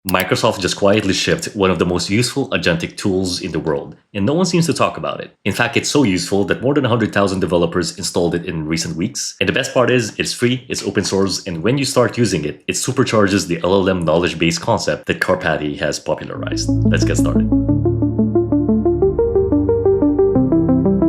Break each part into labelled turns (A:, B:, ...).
A: Microsoft just quietly shipped one of the most useful agentic tools in the world, and no one seems to talk about it. In fact, it's so useful that more than 100,000 developers installed it in recent weeks. And the best part is, it's free, it's open source, and when you start using it, it supercharges the LLM knowledge base concept that Karpathy has popularized. Let's get started.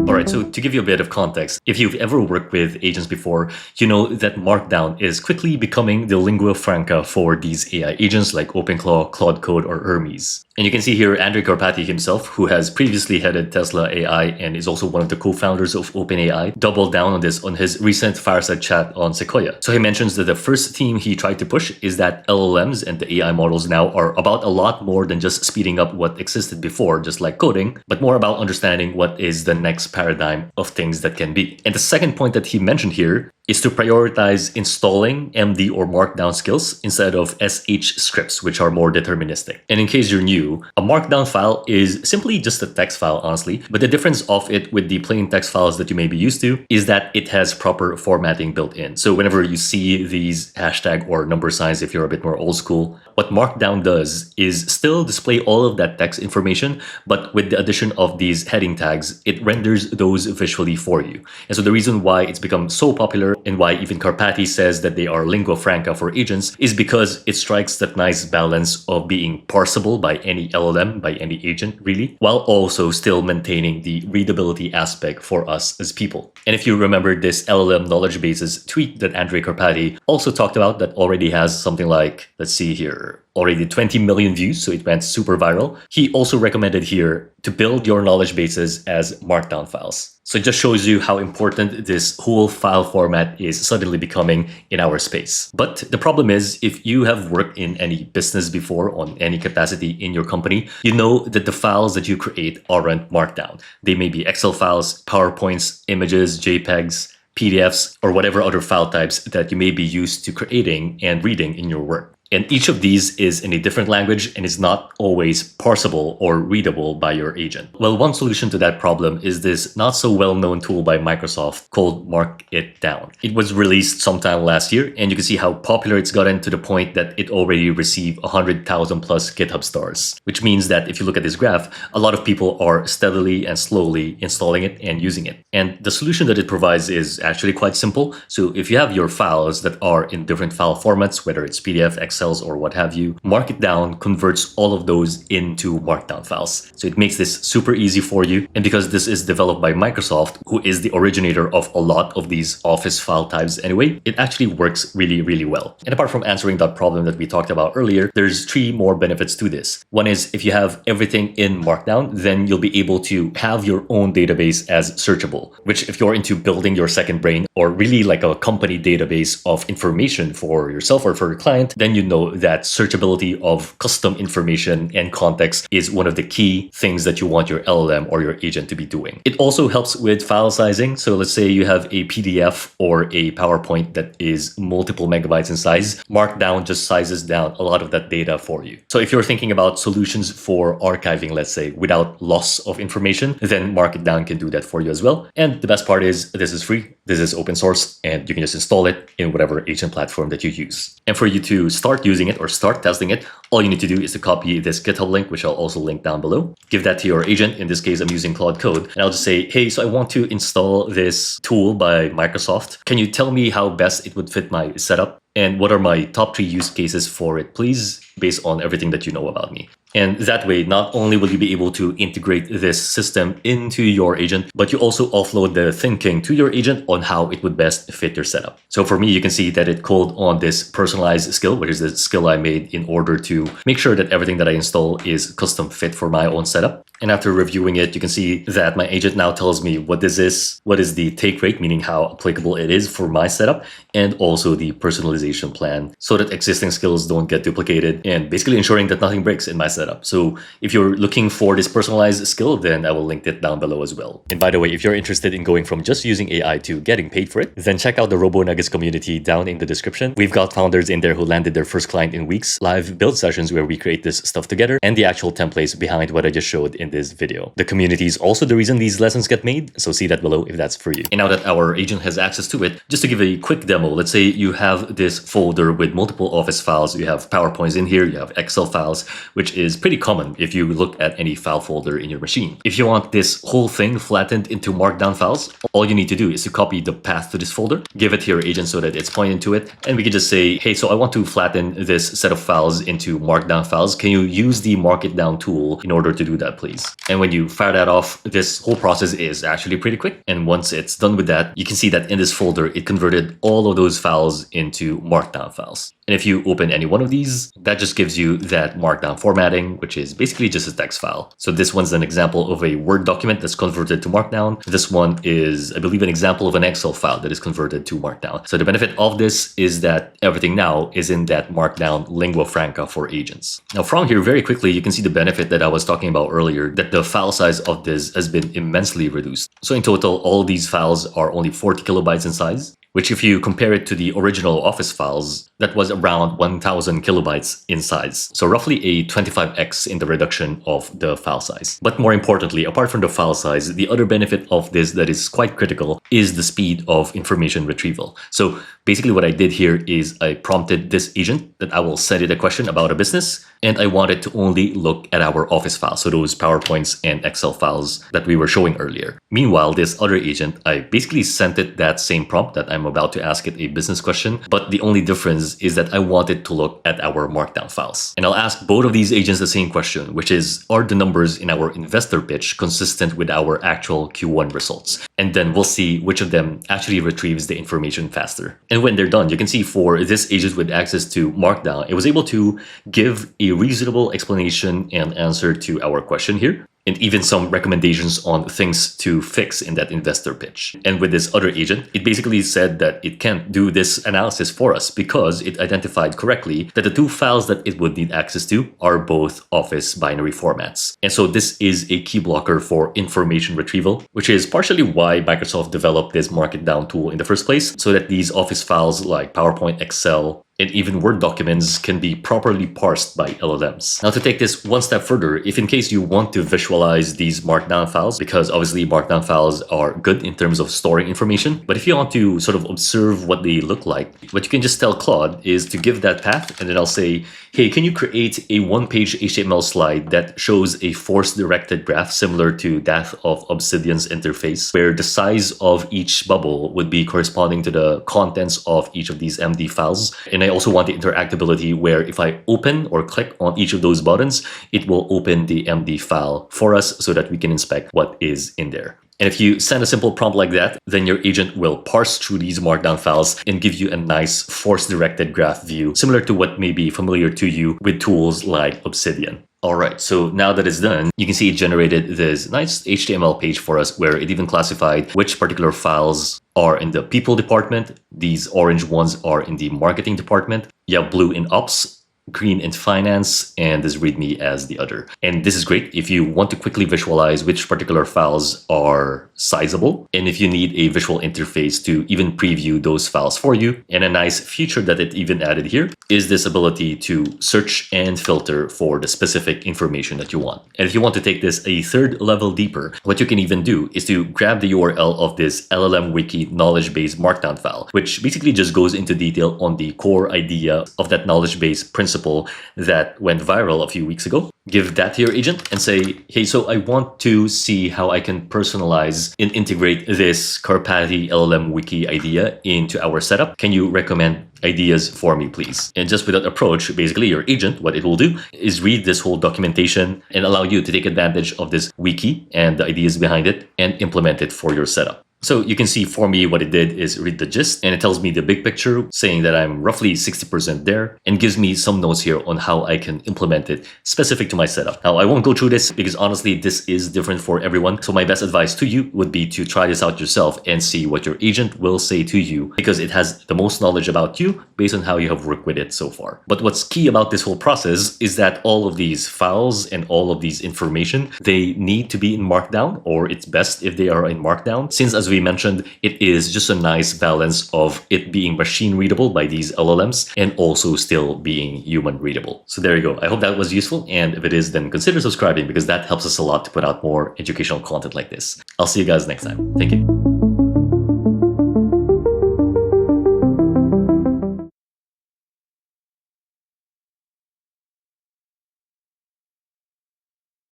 A: Alright, so to give you a bit of context, if you've ever worked with agents before, you know that Markdown is quickly becoming the lingua franca for these AI agents like OpenClaw, Claude Code, or Hermes. And you can see here Andrej Karpathy himself, who has previously headed Tesla AI and is also one of the co-founders of OpenAI, doubled down on this on his recent fireside chat on Sequoia. So he mentions that the first theme he tried to push is that LLMs and the AI models now are about a lot more than just speeding up what existed before, just like coding, but more about understanding what is the next paradigm of things that can be. And the second point that he mentioned here is to prioritize installing MD or Markdown skills instead of SH scripts, which are more deterministic. And in case you're new, a Markdown file is simply just a text file, honestly, but the difference of it with the plain text files that you may be used to is that it has proper formatting built in. So whenever you see these hashtag or number signs, if you're a bit more old school, what Markdown does is still display all of that text information, but with the addition of these heading tags, it renders those visually for you. And so the reason why it's become so popular and why even Karpathy says that they are lingua franca for agents is because it strikes that nice balance of being parsable by any LLM, by any agent really, while also still maintaining the readability aspect for us as people. And if you remember this LLM knowledge bases tweet that Andrej Karpathy also talked about that already has something like, let's see here, already 20 million views, so it went super viral. He also recommended here to build your knowledge bases as Markdown files. So it just shows you how important this whole file format is suddenly becoming in our space. But the problem is, if you have worked in any business before on any capacity in your company, you know that the files that you create aren't Markdown. They may be Excel files, PowerPoints, images, JPEGs, PDFs, or whatever other file types that you may be used to creating and reading in your work. And each of these is in a different language and is not always parsable or readable by your agent. Well, one solution to that problem is this not so well-known tool by Microsoft called MarkItDown. It was released sometime last year, and you can see how popular it's gotten to the point that it already received 100,000 plus GitHub stars, which means that if you look at this graph, a lot of people are steadily and slowly installing it and using it. And the solution that it provides is actually quite simple. So if you have your files that are in different file formats, whether it's PDF, Excel, or what have you, MarkItDown converts all of those into Markdown files. So it makes this super easy for you. And because this is developed by Microsoft, who is the originator of a lot of these Office file types anyway, it actually works really, really well. And apart from answering that problem that we talked about earlier, there's 3 more benefits to this. One is if you have everything in Markdown, then you'll be able to have your own database as searchable, which if you're into building your second brain or really like a company database of information for yourself or for your client, then you know that searchability of custom information and context is one of the key things that you want your LLM or your agent to be doing. It also helps with file sizing. So let's say you have a PDF or a PowerPoint that is multiple megabytes in size. Markdown just sizes down a lot of that data for you. So if you're thinking about solutions for archiving, let's say, without loss of information, then MarkItDown can do that for you as well. And the best part is this is free, this is open source, and you can just install it in whatever agent platform that you use. And for you to start using it or start testing it, all you need to do is to copy this GitHub link, which I'll also link down below. Give that to your agent. In this case, I'm using Claude Code. And I'll just say, hey, so I want to install this tool by Microsoft. Can you tell me how best it would fit my setup? And what are my top 3 use cases for it, please, based on everything that you know about me. And that way, not only will you be able to integrate this system into your agent, but you also offload the thinking to your agent on how it would best fit your setup. So for me, you can see that it called on this personalized skill, which is the skill I made in order to make sure that everything that I install is custom fit for my own setup. And after reviewing it, you can see that my agent now tells me what this is, what is the take rate, meaning how applicable it is for my setup, and also the personalization plan so that existing skills don't get duplicated and basically ensuring that nothing breaks in my setup. So if you're looking for this personalized skill, then I will link it down below as well. And by the way, if you're interested in going from just using AI to getting paid for it, then check out the RoboNuggets community down in the description. We've got founders in there who landed their first client in weeks, live build sessions where we create this stuff together, and the actual templates behind what I just showed in in this video. The community is also the reason these lessons get made, so see that below if that's for you. And now that our agent has access to it, just to give a quick demo, let's say you have this folder with multiple Office files, you have PowerPoints in here, you have Excel files, which is pretty common if you look at any file folder in your machine. If you want this whole thing flattened into Markdown files, all you need to do is to copy the path to this folder, give it to your agent so that it's pointing to it, and we can just say, hey, so I want to flatten this set of files into Markdown files. Can you use the MarkItDown tool in order to do that, please? And when you fire that off, this whole process is actually pretty quick. And once it's done with that, you can see that in this folder, it converted all of those files into Markdown files. And if you open any one of these, that just gives you that Markdown formatting, which is basically just a text file. So this one's an example of a Word document that's converted to Markdown. This one is, I believe, an example of an Excel file that is converted to Markdown. So the benefit of this is that everything now is in that Markdown lingua franca for agents. Now from here, very quickly, you can see the benefit that I was talking about earlier, that the file size of this has been immensely reduced. So in total, all these files are only 40 kilobytes in size, which if you compare it to the original Office files, that was around 1000 kilobytes in size. So roughly a 25x in the reduction of the file size. But more importantly, apart from the file size, the other benefit of this that is quite critical is the speed of information retrieval. So basically what I did here is I prompted this agent that I will send it a question about a business, and I wanted to only look at our Office files, so those PowerPoints and Excel files that we were showing earlier. Meanwhile, this other agent, I basically sent it that same prompt that I'm about to ask it a business question, but the only difference is that I wanted to look at our Markdown files. And I'll ask both of these agents the same question, which is, are the numbers in our investor pitch consistent with our actual Q1 results? And then we'll see which of them actually retrieves the information faster. And when they're done, you can see for this agent with access to Markdown, it was able to give a reasonable explanation and answer to our question here, and even some recommendations on things to fix in that investor pitch. And with this other agent, it basically said that it can't do this analysis for us because it identified correctly that the two files that it would need access to are both Office binary formats. And so this is a key blocker for information retrieval, which is partially why Microsoft developed this MarkItDown tool in the first place, so that these Office files like PowerPoint, Excel, and even Word documents can be properly parsed by LLMs. Now to take this one step further, if in case you want to visualize these Markdown files, because obviously Markdown files are good in terms of storing information, but if you want to sort of observe what they look like, what you can just tell Claude is to give that path, and then I'll say, hey, can you create a one-page HTML slide that shows a force-directed graph similar to that of Obsidian's interface, where the size of each bubble would be corresponding to the contents of each of these MD files. And I also want the interactability where if I open or click on each of those buttons, it will open the MD file for us so that we can inspect what is in there. And if you send a simple prompt like that, then your agent will parse through these Markdown files and give you a nice force-directed graph view, similar to what may be familiar to you with tools like Obsidian. All right, so now that it's done, you can see it generated this nice HTML page for us where it even classified which particular files are in the people department. These orange ones are in the marketing department. You have blue in ops, green in finance, and this readme as the other. And this is great if you want to quickly visualize which particular files are sizable, and if you need a visual interface to even preview those files for you. And a nice feature that it even added here is this ability to search and filter for the specific information that you want. And if you want to take this a third level deeper, what you can even do is to grab the URL of this LLM Wiki knowledge base Markdown file, which basically just goes into detail on the core idea of that knowledge base principle that went viral a few weeks ago. Give that to your agent and say, hey, so I want to see how I can personalize and integrate this Carpathy LLM Wiki idea into our setup. Can you recommend ideas for me, please? And just with that approach, basically your agent, what it will do is read this whole documentation and allow you to take advantage of this wiki and the ideas behind it and implement it for your setup. So you can see for me what it did is read the gist, and it tells me the big picture, saying that I'm roughly 60% there, and gives me some notes here on how I can implement it specific to my setup. Now, I won't go through this because honestly, this is different for everyone. So my best advice to you would be to try this out yourself and see what your agent will say to you, because it has the most knowledge about you based on how you have worked with it so far. But what's key about this whole process is that all of these files and all of these information, they need to be in Markdown, or it's best if they are in Markdown, since as as we mentioned, it is just a nice balance of it being machine readable by these LLMs and also still being human readable. So there you go. I hope that was useful. And if it is, then consider subscribing because that helps us a lot to put out more educational content like this. I'll see you guys next time. Thank you.